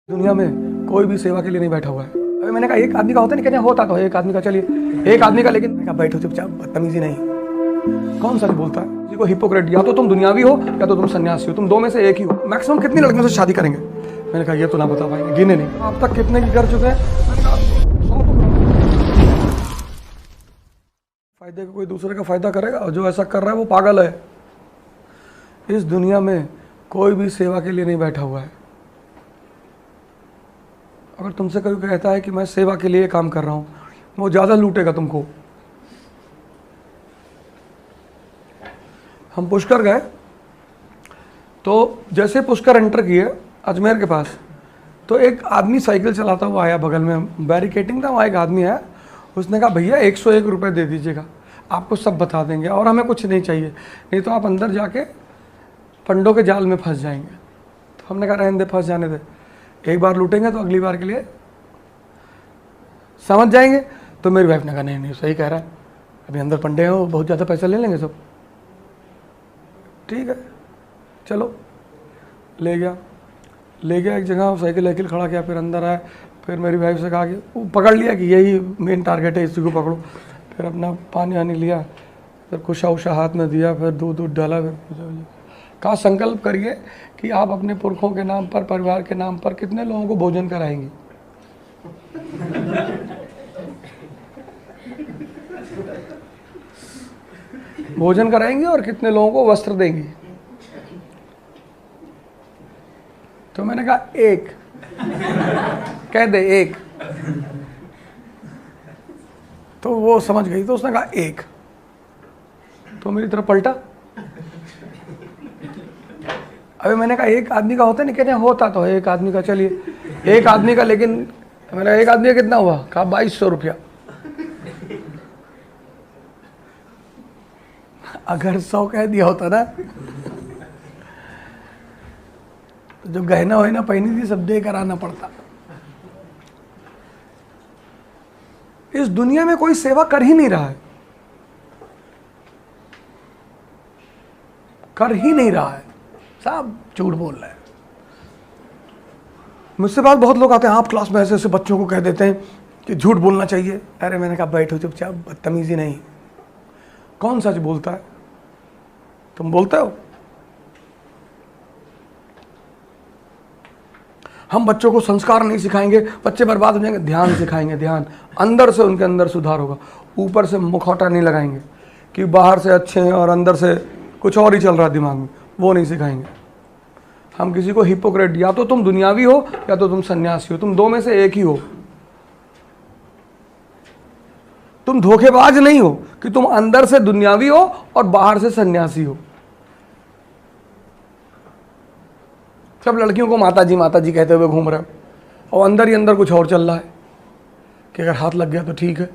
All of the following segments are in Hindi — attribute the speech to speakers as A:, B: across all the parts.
A: दुनिया में कोई भी सेवा के लिए नहीं बैठा हुआ है। अभी मैंने कहा एक आदमी का होता नहीं, कहते होता तो एक आदमी का, चलिए एक आदमी का, लेकिन मैंने कहा बैठो चुपचाप, बदतमीजी नहीं। कौन सा बोलता है किसी को हिपोक्रेट? या तो तुम दुनियावी हो या तो तुम सन्यासी हो, तुम दो में से एक ही हो। मैक्सिमम कितनी लड़कियों से शादी करेंगे? मैंने कहा ये तो ना बता पाएंगे, गिने नहीं। अब तक कितने की कर चुके हैं? मैंने कहा 100 तो। फायदे का कोई दूसरे का फायदा करेगा, और जो ऐसा कर रहा है वो पागल है। इस दुनिया में कोई भी सेवा के लिए नहीं बैठा हुआ है। अगर तुमसे कोई कहता है कि मैं सेवा के लिए काम कर रहा हूं, वो ज़्यादा लूटेगा तुमको। हम पुष्कर गए, तो जैसे पुष्कर एंटर किए अजमेर के पास, तो एक आदमी साइकिल चलाता हुआ आया, बगल में बैरिकेटिंग था, वहाँ एक आदमी आया। उसने कहा भैया 101 रुपये दे दीजिएगा, आपको सब बता देंगे और हमें कुछ नहीं चाहिए, नहीं तो आप अंदर जाके पंडों के जाल में फंस जाएंगे। तो हमने कहा रहने दे, फंस जाने दे, एक बार लूटेंगे तो अगली बार के लिए समझ जाएंगे। तो मेरी वाइफ ने कहा नहीं नहीं सही कह रहा है, अभी अंदर पंडे हैं, वो बहुत ज़्यादा पैसा ले लेंगे सब। ठीक है चलो, ले गया एक जगह, साइकिल खड़ा किया, फिर अंदर आया। फिर मेरी वाइफ से कहा कि वो पकड़ लिया कि यही मेन टारगेट है, इसी को पकड़ो। फिर अपना पानी वानी लिया, फिर कुशा उशा हाथ में दिया, फिर दूध डाला, फिर कहा संकल्प करिए कि आप अपने पुरखों के नाम पर, परिवार के नाम पर कितने लोगों को भोजन कराएंगी। भोजन कराएंगी और कितने लोगों को वस्त्र देंगी। तो मैंने कहा एक, कह दे एक। तो वो समझ गई, तो उसने कहा एक। तो मेरी तरफ पलटा। अभी मैंने कहा एक आदमी का होता नहीं, कहते होता तो एक आदमी का, चलिए एक आदमी का, लेकिन मैंने एक आदमी का कितना हुआ? कहा 2200 रुपया। अगर 100 कह दिया होता ना, तो जो गहना वहना पहनी थी सब दे कर आना पड़ता। इस दुनिया में कोई सेवा कर ही नहीं रहा है, कर ही नहीं रहा है, सब झूठ बोल रहे हैं। मुझसे बात बहुत लोग आते हैं, आप क्लास में ऐसे ऐसे बच्चों को कह देते हैं कि झूठ बोलना चाहिए। अरे मैंने कहा बैठो चुपचाप, बदतमीजी नहीं। कौन सच बोलता है? तुम बोलते हो? हम बच्चों को संस्कार नहीं सिखाएंगे, बच्चे बर्बाद हो जाएंगे। ध्यान सिखाएंगे, ध्यान अंदर से, उनके अंदर सुधार होगा। ऊपर से मुखौटा नहीं लगाएंगे कि बाहर से अच्छे हैं और अंदर से कुछ और ही चल रहा है दिमाग में, वो नहीं सिखाएंगे। हम किसी को हिपोक्रेट, या तो तुम दुनियावी हो या तो तुम सन्यासी हो, तुम दो में से एक ही हो। तुम धोखेबाज नहीं हो कि तुम अंदर से दुनियावी हो और बाहर से सन्यासी हो। सब लड़कियों को माता जी कहते हुए घूम रहे हो, और अंदर ही अंदर कुछ और चल रहा है कि अगर हाथ लग गया तो ठीक है।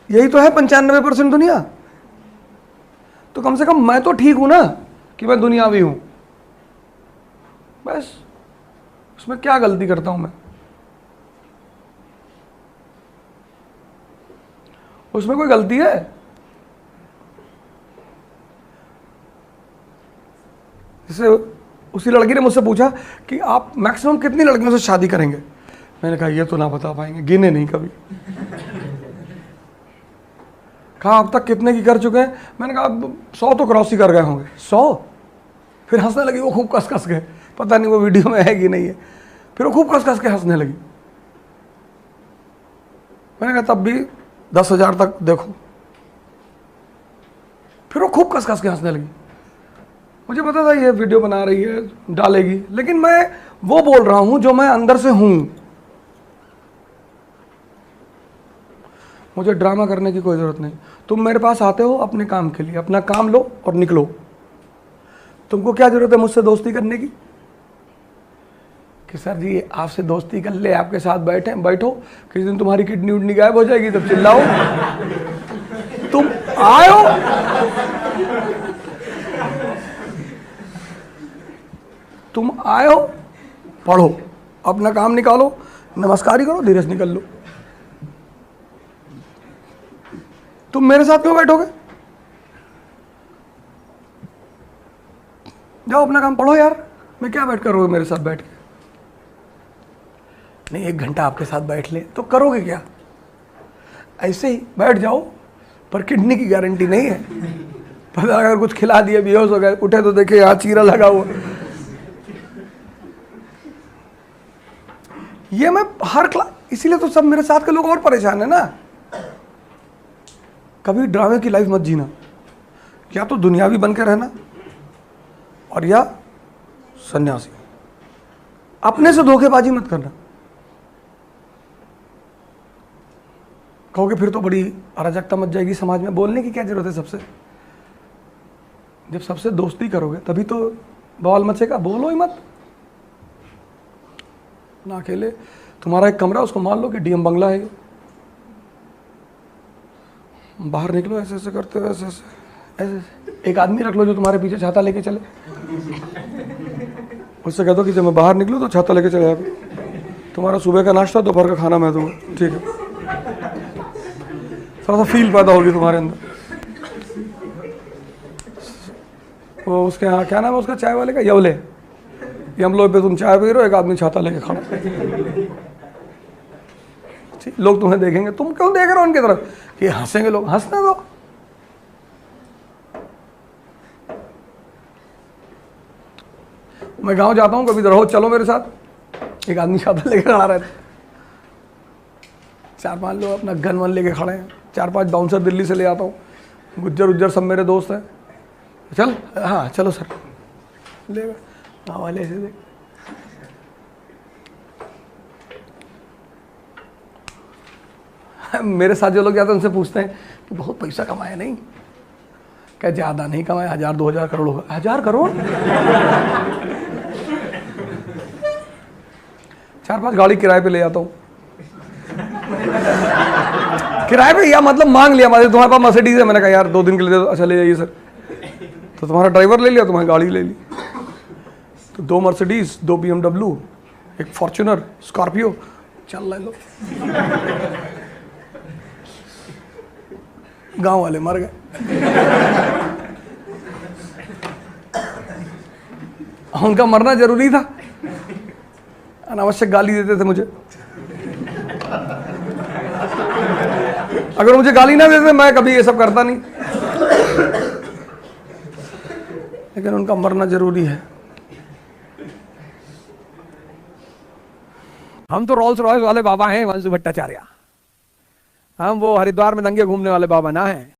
A: यही तो है 95% दुनिया। तो कम से कम मैं तो ठीक हूं ना कि मैं दुनियावी हूं, बस उसमें क्या गलती करता हूं मैं? उसमें कोई गलती है? जैसे उसी लड़की ने मुझसे पूछा कि आप मैक्सिमम कितनी लड़कियों से शादी करेंगे? मैंने कहा ये तो ना बता पाएंगे, गिने नहीं कभी। कहा अब तक कितने की कर चुके हैं? मैंने कहा 100 तो क्रॉस ही कर गए होंगे। 100? फिर हंसने लगी वो खूब कस के, पता नहीं वो वीडियो में है कि नहीं है। फिर वो खूब कस के हंसने लगी। मैंने कहा तब भी 10,000 तक देखो। फिर वो खूब कस के हंसने लगी। मुझे पता था ये वीडियो बना रही है, डालेगी, लेकिन मैं वो बोल रहा हूं जो मैं अंदर से हूं। मुझे ड्रामा करने की कोई ज़रूरत नहीं। तुम मेरे पास आते हो अपने काम के लिए, अपना काम लो और निकलो। तुमको क्या ज़रूरत है मुझसे दोस्ती करने की? कि सर जी आपसे दोस्ती कर ले, आपके साथ बैठो, किसी दिन तुम्हारी किडनी उडनी गायब हो जाएगी तब चिल्लाओ। तुम आयो, तुम आयो, पढ़ो, अपना काम निकालो, नमस्कार ही करो, धीरे से निकल लो। तुम मेरे साथ क्यों बैठोगे? जाओ अपना काम पढ़ो यार, मैं क्या बैठ करोगे मेरे साथ बैठ के? नहीं, 1 घंटा आपके साथ बैठ ले तो करोगे क्या? ऐसे ही बैठ जाओ, पर किडनी की गारंटी नहीं है। पता अगर कुछ खिला दिया, बेहोश हो गए, उठे तो देखे यहाँ चीरा लगा हुआ। ये मैं हर क्लास, इसीलिए तो सब मेरे साथ के लोग और परेशान है ना। कभी ड्रामे की लाइफ मत जीना, या तो दुनियावी बन के रहना और या सन्यासी। अपने से धोखेबाजी मत करना। कहोगे फिर तो बड़ी अराजकता मच जाएगी समाज में, बोलने की क्या जरूरत है सबसे? जब सबसे दोस्ती करोगे तभी तो बवाल मचेगा, बोलो ही मत ना। अकेले तुम्हारा एक कमरा, उसको मान लो कि डीएम बंगला है, बाहर निकलो ऐसे ऐसे करते हो, ऐसे ऐसे ऐसे। एक आदमी रख लो जो तुम्हारे पीछे छाता लेके चले, उससे कह दो कि जब मैं बाहर निकलूँ तो छाता लेके चले आप। तुम्हारा सुबह का नाश्ता, दोपहर का खाना मैं दूँगा, ठीक है? थोड़ा सा फील पैदा होगी तुम्हारे अंदर। वो उसके यहाँ क्या नाम है उसका, चाय वाले का, यवले। यमलो पे तुम चाय पी रहे हो, एक आदमी छाता लेके खड़ा। ठीक, लोग तुम्हें देखेंगे, तुम क्यों देख रहे हो उनकी तरफ? कि हंसेंगे लोग, हंसने दो। मैं गांव जाता हूँ कभी, रहो चलो मेरे साथ, एक आदमी छाता लेके खड़ा रहता, 4-5 लोग अपना गन वन लेके खड़े हैं, 4-5 बाउंसर दिल्ली से ले आता हूँ, गुज्जर उज्जर सब मेरे दोस्त हैं। चल, हाँ चलो सर, लेगा हाँ वाले से देख। मेरे साथ जो लोग जाते हैं उनसे पूछते हैं कि बहुत पैसा कमाया नहीं? क्या ज़्यादा नहीं कमाया, 1000-2000 करोड़ होगा। 1000 करोड़? 4-5 गाड़ी किराए पे ले जाता हूँ, किराए पे, या मतलब मांग लिया, मतलब तुम्हारे पास मर्सिडीज है, मैंने कहा यार 2 दिन के लिए दे दो। अच्छा ले जाइए सर। तो तुम्हारा ड्राइवर ले लिया, तुम्हारी गाड़ी ले ली, तो 2 मर्सिडीज, 2 BMW, एक फॉर्च्यूनर, स्कॉर्पियो, चल ले लो। गांव वाले मर गए। उनका मरना जरूरी था, अनावश्यक गाली देते थे मुझे। अगर मुझे गाली ना देते मैं कभी ये सब करता नहीं, लेकिन उनका मरना जरूरी है।
B: हम तो रोल्स रॉयस वाले बाबा हैं, वंशु भट्टाचार्य। हम वो हरिद्वार में नंगे घूमने वाले बाबा ना हैं।